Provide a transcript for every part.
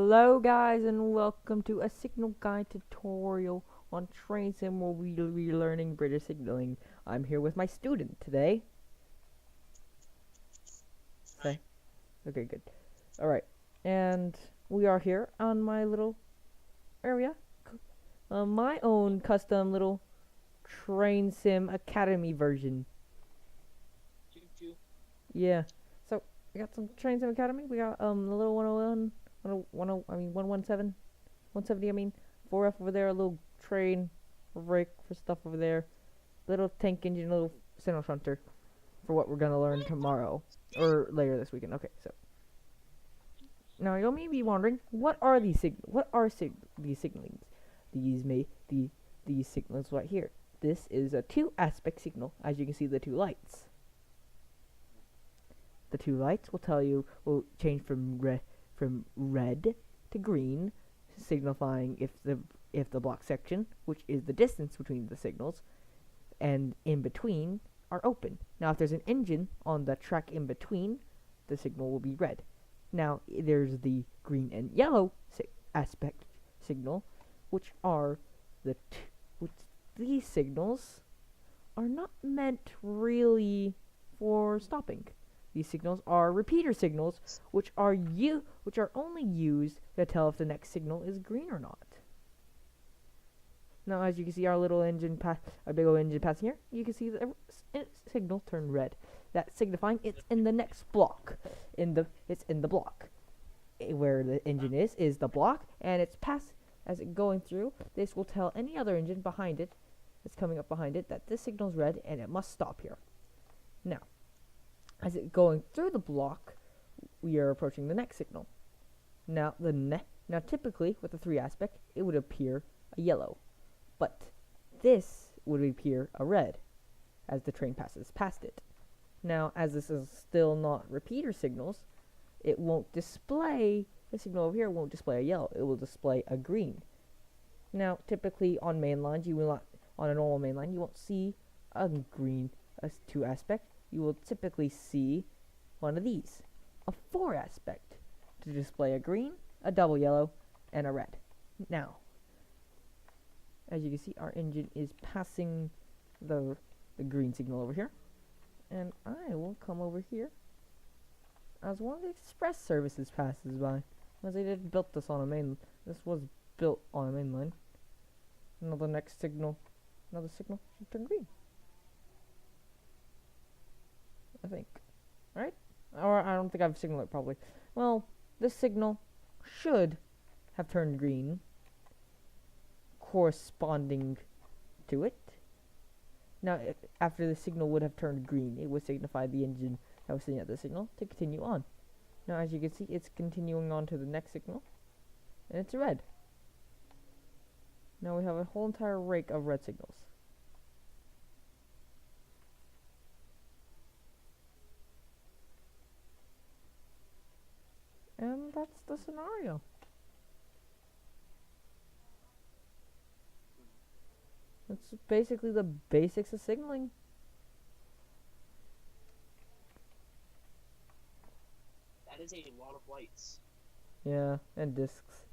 Hello guys and welcome to a signal guide tutorial on train sim where we'll be learning British signaling. I'm here with my student today. Say. Okay, good. Alright. And we are here on my little area. My own custom little train sim academy version. Yeah. So we got some train sim academy. We got the little 101, 117. 170, 4F over there, a little train, rake for stuff over there, little tank engine, little signal shunter for what we're gonna learn tomorrow or later this weekend. Okay, so now you may be wondering, what are these these signalings? These signals right here. This is a two-aspect signal, as you can see the two lights. The two lights will change from red to green, signifying if the block section, which is the distance between the signals, and in between are open. Now, if there's an engine on the track in between, the signal will be red. Now, there's the green and yellow aspect signal, which are which these signals are not meant really for stopping. These signals are repeater signals, which are only used to tell if the next signal is green or not. Now, as you can see, our little engine our big old engine passing here, you can see the signal turned red. That's signifying it's in the next block. It's in the block. Where the engine is the block, and it's as it going through. This will tell any other engine behind it, that's coming up behind it, that this signal's red and it must stop here. Now, as it going through the block, we are approaching the next signal. Now typically with the 3 aspect, it would appear a yellow, but this would appear a red as the train passes past it. Now, as this is still not repeater signals, it won't display the signal over here. Won't display a yellow. It will display a green. Now, typically on main lines, on a normal main line, you won't see a green 2 aspect. You will typically see one of these, a 4 aspect, to display a green, a double yellow, and a red. Now, as you can see, our engine is passing the green signal over here, and I will come over here as one of the express services passes by, as they did built this on a this was built on a main line. Another signal should turn green, I think. Right? Or I don't think I've signaled it properly. Well, this signal should have turned green, corresponding to it. Now, after the signal would have turned green, it would signify the engine that was sending out the signal to continue on. Now, as you can see, it's continuing on to the next signal, and it's red. Now we have a whole entire rake of red signals. And that's the scenario. That's basically the basics of signaling. That is a lot of lights. Yeah, and discs.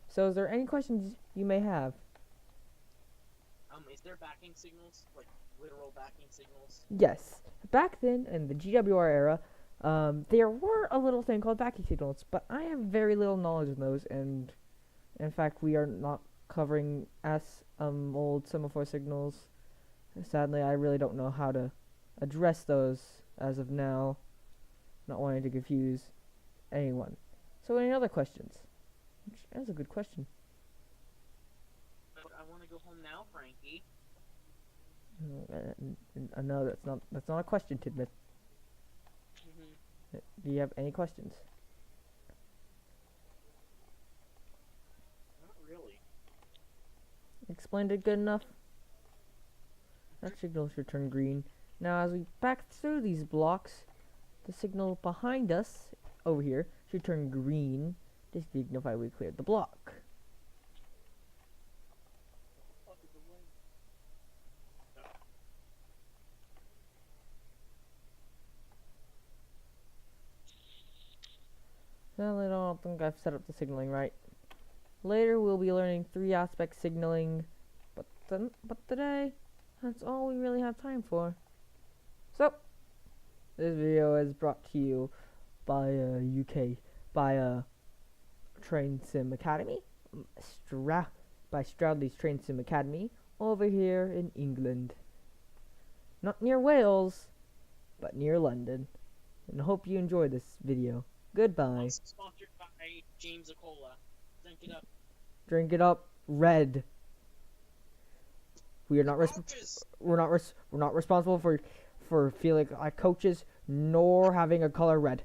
So is there any questions you may have? Is there backing signals? Like, literal backing signals? Yes. Back then, in the GWR era, there were a little thing called backing signals, but I have very little knowledge of those, and in fact, we are not covering old semaphore signals. Sadly, I really don't know how to address those as of now, not wanting to confuse anyone. So any other questions? That's a good question. But I want to go home now, Frankie. No, that's not a question, Tidmouth. Do you have any questions? Not really. Explained it good enough? That signal should turn green. Now, as we back through these blocks, the signal behind us, over here, should turn green to signify we cleared the block. Sadly, I don't think I've set up the signaling right. Later we'll be learning 3-aspect signaling, but today, that's all we really have time for. So, this video is brought to you by Train Sim Academy, by Stroudley's Train Sim Academy, over here in England. Not near Wales, but near London. And I hope you enjoy this video. Goodbye. Also sponsored by James Acola. Drink it up. Drink it up, red. We are not Coaches! we're not responsible for feeling like coaches nor having a color red.